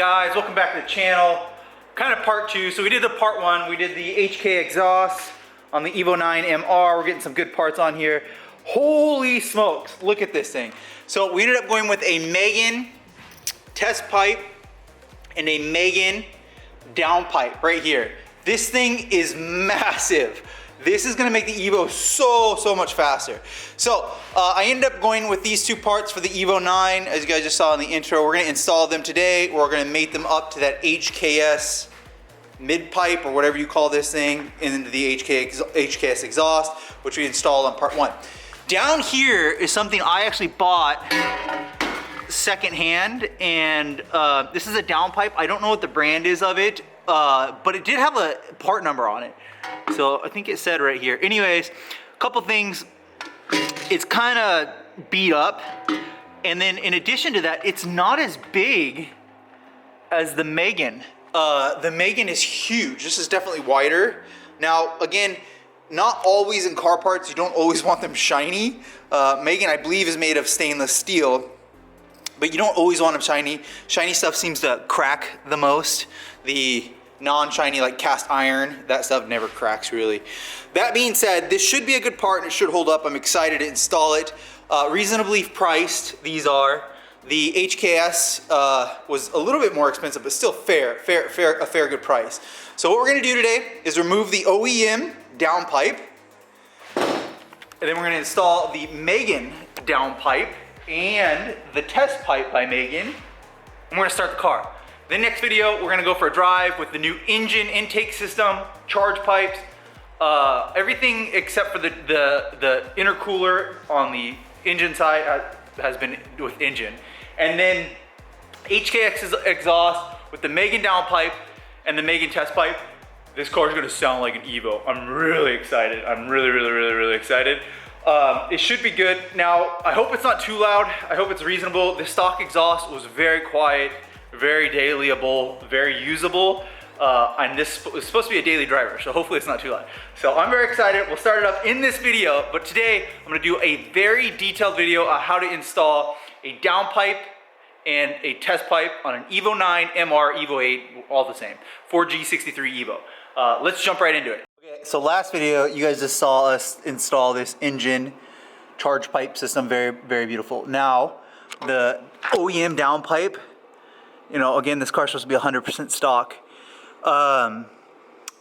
guys? Welcome back to the channel. Kind of part two. So we did the part one. We did the HK exhaust on the Evo 9 MR. We're getting some good parts on here. Holy smokes, look at this thing. So we ended up going with a Megan test pipe and a Megan downpipe right here. This thing is massive. This is gonna make the Evo so much faster. So I ended up going with these two parts for the Evo 9. As you guys just saw in the intro, we're gonna install them today. We're gonna mate them up to that HKS mid pipe or whatever you call this thing into the HKS exhaust, which we installed on part one. Down here is something I actually bought secondhand, and this is a downpipe. I don't know what the brand is of it, but it did have a part number on it. So I think it said right here. Anyways, a couple things. It's kind of beat up. And then in addition to that, it's not as big as the Megan. The Megan is huge. This is definitely wider. Now, again, not always in car parts. You don't always want them shiny. Megan, I believe, is made of stainless steel, but you don't always want them shiny. Shiny stuff seems to crack the most. The non-shiny, like cast iron, that stuff never cracks really. That being said, this should be a good part and it should hold up. I'm excited to install it. Reasonably priced, these are. The HKS was a little bit more expensive, but still a fair good price. So what we're gonna do today is remove the OEM downpipe, and then we're gonna install the Megan downpipe and the test pipe by Megan, and we're gonna start the car. The next video, we're gonna go for a drive with the new engine intake system, charge pipes, everything except for the intercooler on the engine side has been with engine. And then HKX exhaust with the Megan downpipe and the Megan test pipe. This car is gonna sound like an Evo. I'm really excited. I'm really excited. It should be good. Now, I hope it's not too loud. I hope it's reasonable. The stock exhaust was very quiet, very dailyable, very usable, and this is supposed to be a daily driver, so hopefully it's not too loud. So I'm very excited. We'll start it up in this video, but today I'm gonna do a very detailed video on how to install a downpipe and a test pipe on an Evo 9, MR, Evo 8, all the same, 4G63 Evo. Let's jump right into it. Okay, so last video, you guys just saw us install this engine charge pipe system, very beautiful. Now, the OEM downpipe, you know, again, this car is supposed to be 100% stock. The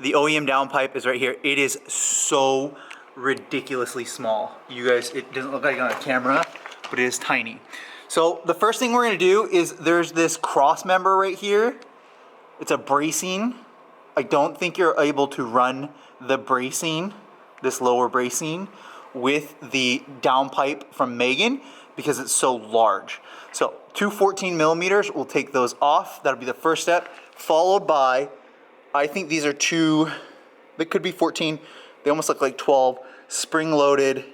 OEM downpipe is right here. It is so ridiculously small. You guys, it doesn't look like it on a camera, but it is tiny. So the first thing we're gonna do is there's this cross member right here. It's a bracing. I don't think you're able to run the bracing, this lower bracing, with the downpipe from Megan because it's so large. So 14 millimeters, we'll take those off. That'll be the first step, followed by, I think these are two, they could be 14, they almost look like 12, spring-loaded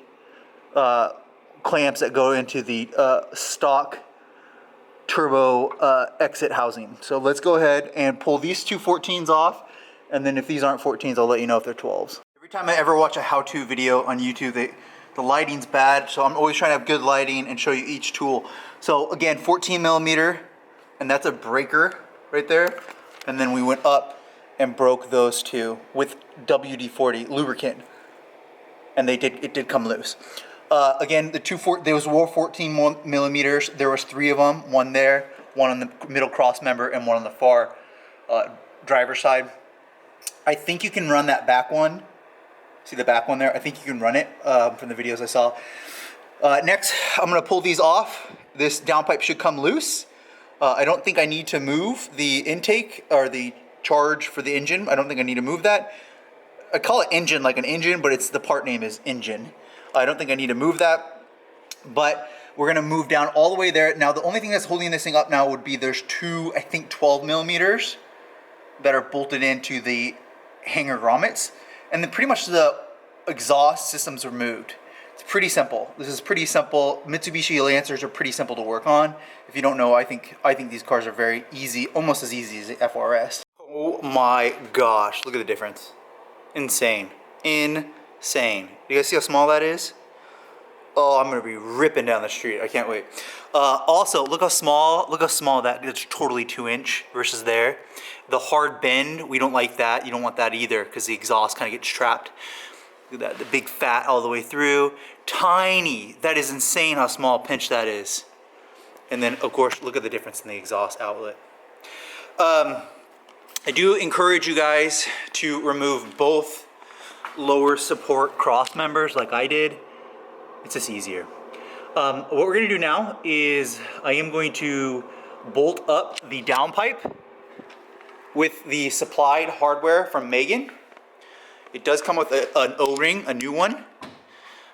clamps that go into the stock turbo exit housing. So let's go ahead and pull these two 14s off, and then if these aren't 14s, I'll let you know if they're 12s. Every time I ever watch a how-to video on YouTube, the lighting's bad, so I'm always trying to have good lighting and show you each tool. So again, 14 millimeter, and that's a breaker right there. And then we went up and broke those two with WD-40 lubricant, and it did come loose. Again, those were 14 millimeters. There was 3 of them, one there, one on the middle cross member, and one on the far driver's side. I think you can run that back one. See the back one there? I think you can run it from the videos I saw. Next, I'm gonna pull these off. This downpipe should come loose. I don't think I need to move the intake or the charge for the engine. I don't think I need to move that. I call it engine like an engine, but the part name is engine. I don't think I need to move that, but we're gonna move down all the way there. Now, the only thing that's holding this thing up now would be there's two, I think 12 millimeters that are bolted into the hanger grommets. And then pretty much the exhaust system's removed. It's pretty simple. This is pretty simple. Mitsubishi Lancers are pretty simple to work on. If you don't know, I think these cars are very easy, almost as easy as the FRS. Oh my gosh, look at the difference. Insane. Insane. Do you guys see how small that is? Oh, I'm gonna be ripping down the street. I can't wait. Also, look how small that, it's totally 2-inch versus there. The hard bend, we don't like that. You don't want that either because the exhaust kind of gets trapped. Look at that, the big fat all the way through. Tiny, that is insane how small a pinch that is. And then of course, look at the difference in the exhaust outlet. I do encourage you guys to remove both lower support cross members like I did. It's just easier. What we're gonna do now is I am going to bolt up the downpipe with the supplied hardware from Megan. It does come with an O-ring, a new one.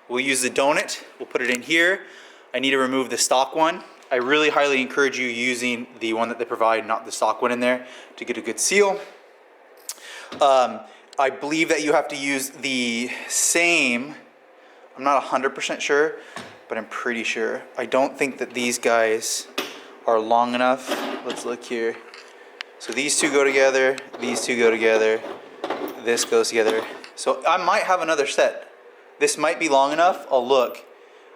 We'll use the donut, we'll put it in here. I need to remove the stock one. I really highly encourage you using the one that they provide, not the stock one in there, to get a good seal. I believe that you have to use the same, I'm not 100% sure, but I'm pretty sure. I don't think that these guys are long enough. Let's look here. So these two go together, these two go together, this goes together. So I might have another set. This might be long enough, I'll look.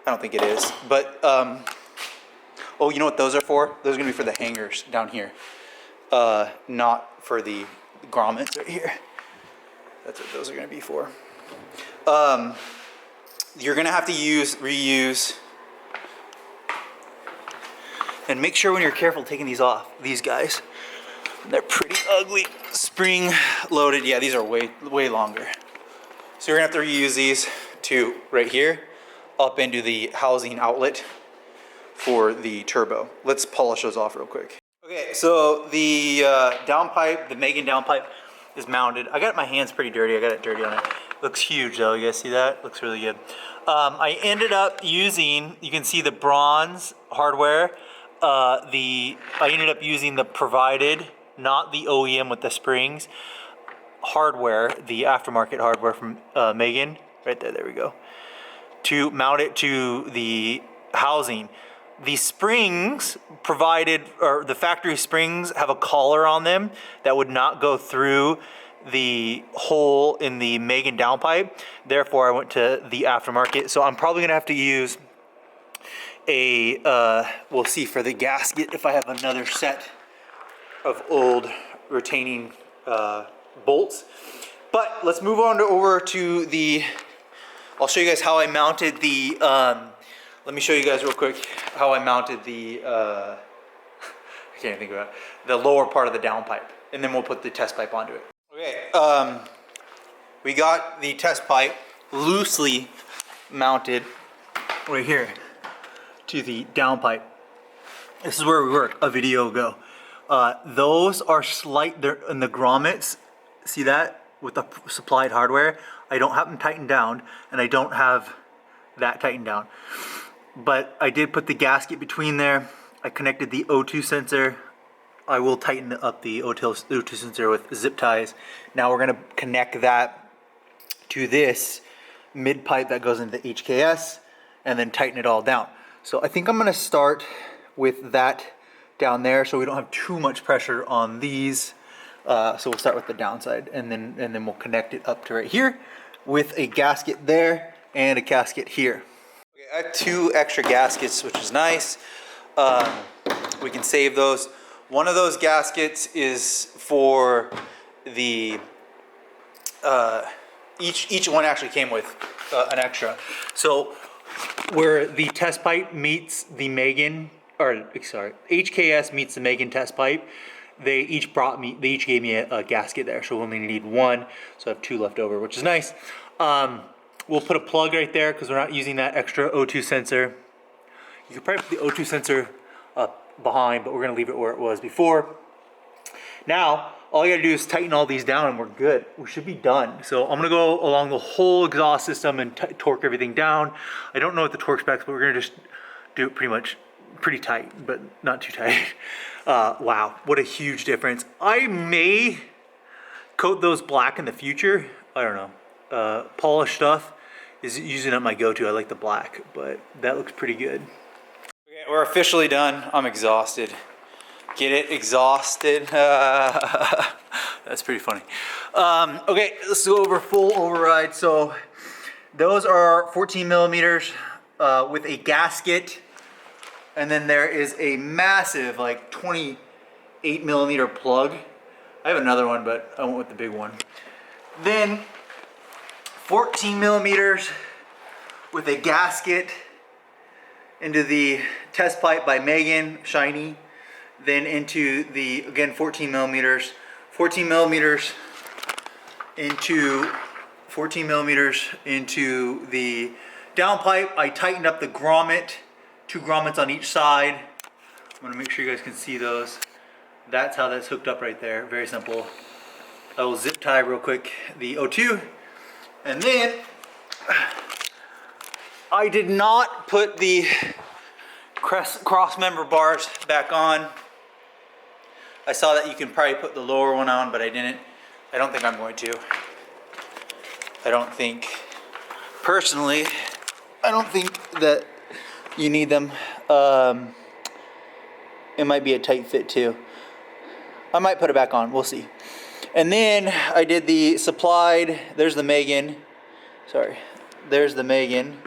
I don't think it is, but oh, you know what those are for? Those are gonna be for the hangers down here. Not for the grommets right here. That's what those are gonna be for. You're gonna have to reuse, and make sure when you're careful taking these off, these guys. They're pretty ugly. Spring loaded, yeah, these are way longer. So you're gonna have to reuse these to right here, up into the housing outlet for the turbo. Let's polish those off real quick. Okay, so the downpipe, the Megan downpipe is mounted. I got my hands pretty dirty. I got it dirty on it. Looks huge though, you guys see that? Looks really good. I ended up using, you can see the bronze hardware. I ended up using the provided, not the OEM with the springs, hardware, the aftermarket hardware from Megan. Right there, there we go. To mount it to the housing. The springs provided, or the factory springs have a collar on them that would not go through the hole in the Megan downpipe. Therefore, I went to the aftermarket. So I'm probably gonna have to use a, we'll see for the gasket if I have another set of old retaining bolts. But let's move on over to the, I'll show you guys how I mounted the, let me show you guys real quick how I mounted the, I can't even think about it, the lower part of the downpipe. And then we'll put the test pipe onto it. Okay, we got the test pipe loosely mounted right here to the downpipe. This is where we were a video ago. Those are slight, they're in the grommets, see that? With the supplied hardware. I don't have them tightened down, and I don't have that tightened down. But I did put the gasket between there. I connected the O2 sensor. I will tighten up the O2 sensor with zip ties. Now we're gonna connect that to this mid pipe that goes into the HKS and then tighten it all down. So I think I'm gonna start with that down there so we don't have too much pressure on these. So we'll start with the downside and then we'll connect it up to right here with a gasket there and a gasket here. Okay, I have 2 extra gaskets, which is nice. We can save those. One of those gaskets is for the, each one actually came with an extra. So where the test pipe meets the Megan, or sorry, HKS meets the Megan test pipe, they each gave me a gasket there, so we only need 1, so I have 2 left over, which is nice. We'll put a plug right there because we're not using that extra O2 sensor. You could probably put the O2 sensor up behind, but we're gonna leave it where it was before. Now, all you gotta do is tighten all these down and we're good. We should be done. So I'm gonna go along the whole exhaust system and torque everything down. I don't know what the torque specs, but we're gonna just do it pretty tight, but not too tight. Wow, what a huge difference. I may coat those black in the future. I don't know. Polished stuff is usually not my go-to. I like the black, but that looks pretty good. Okay, we're officially done. I'm exhausted. Get it? Exhausted. That's pretty funny. Okay, let's go over full override. So those are 14 millimeters. with a gasket. And then there is a massive, like 28 millimeter plug. I have another one, but I went with the big one. Then 14 millimeters with a gasket into the test pipe by Megan, shiny. Then into the, again, 14 millimeters into the downpipe. I tightened up the grommet, 2 grommets on each side. I'm gonna make sure you guys can see those. That's how that's hooked up right there, very simple. I will zip tie real quick the O2. And then I did not put the cross member bars back on. I saw that you can probably put the lower one on, but I didn't. I don't think I'm going to. I don't think, personally, I don't think that you need them. It might be a tight fit too. I might put it back on, we'll see. And then I did the supplied, there's the Megan. Sorry, there's the Megan.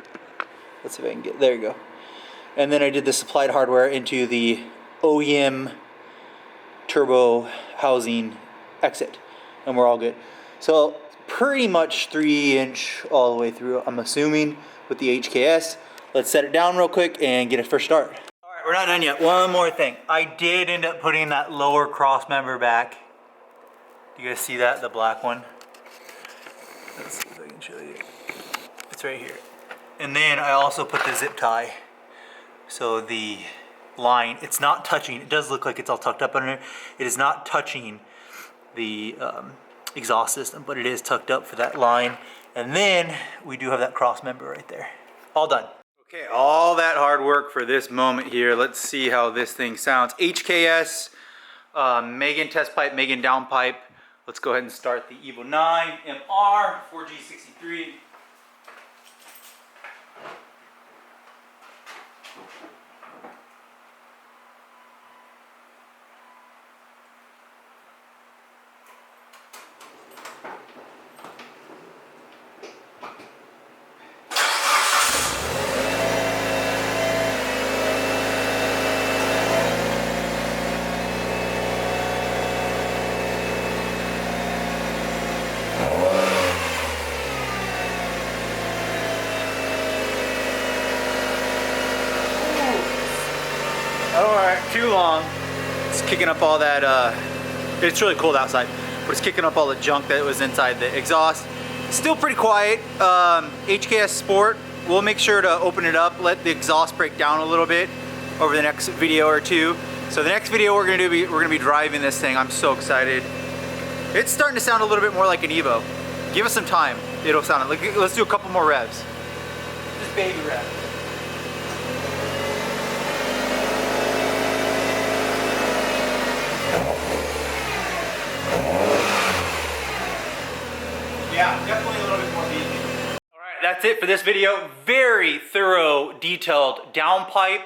Let's see if I can get, there you go. And then I did the supplied hardware into the OEM turbo housing exit, and we're all good. So pretty much 3-inch all the way through, I'm assuming, with the HKS. Let's set it down real quick and get a first start. All right, we're not done yet. One more thing. I did end up putting that lower cross member back. Do you guys see that, the black one? Let's see if I can show you. It's right here. And then I also put the zip tie. So the line, it's not touching. It does look like it's all tucked up under it. It is not touching the exhaust system, but it is tucked up for that line. And then we do have that cross member right there. All done. Okay, all that hard work for this moment here. Let's see how this thing sounds. HKS, Megan test pipe, Megan downpipe. Let's go ahead and start the Evo 9 MR 4G63. Too long. It's kicking up all that, it's really cold outside, but it's kicking up all the junk that was inside the exhaust. Still pretty quiet. HKS Sport, we'll make sure to open it up, let the exhaust break down a little bit over the next video or two. So the next video we're gonna be driving this thing. I'm so excited. It's starting to sound a little bit more like an Evo. Give us some time. It'll sound like, let's do a couple more revs. Just baby revs. Yeah, definitely a little bit more beefy. All right, that's it for this video. Very thorough, detailed downpipe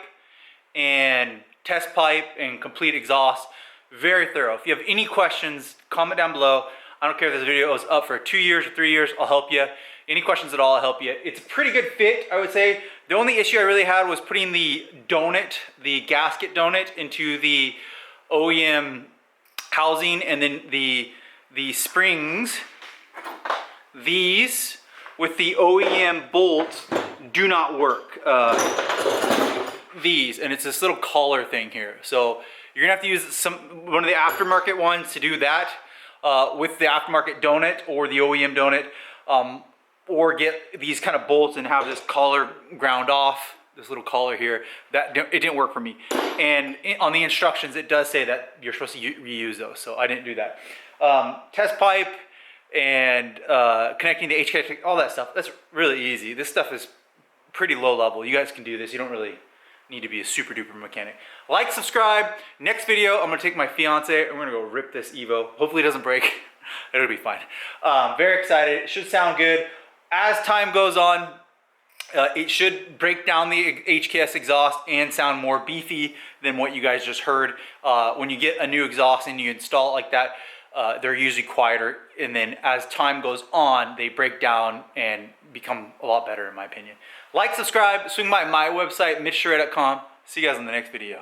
and test pipe and complete exhaust. Very thorough. If you have any questions, comment down below. I don't care if this video is up for 2 years or 3 years, I'll help you. Any questions at all, I'll help you. It's a pretty good fit, I would say. The only issue I really had was putting the donut, the gasket donut, into the OEM housing, and then the springs. These with the OEM bolts do not work. These, and it's this little collar thing here. So you're gonna have to use one of the aftermarket ones to do that with the aftermarket donut or the OEM donut, or get these kind of bolts and have this collar ground off. This little collar here, it didn't work for me. And on the instructions, it does say that you're supposed to reuse those, so I didn't do that. Test pipe and connecting the HK, all that stuff, that's really easy. This stuff is pretty low level. You guys can do this. You don't really need to be a super duper mechanic. Like, subscribe. Next video, I'm gonna take my fiance, I'm gonna go rip this Evo. Hopefully it doesn't break. It'll be fine. Very excited. It should sound good. As time goes on, it should break down the HKS exhaust and sound more beefy than what you guys just heard. When you get a new exhaust and you install it like that, they're usually quieter, and then as time goes on, they break down and become a lot better in my opinion. Like, subscribe, swing by my website, MitchDore.com. See you guys on the next video.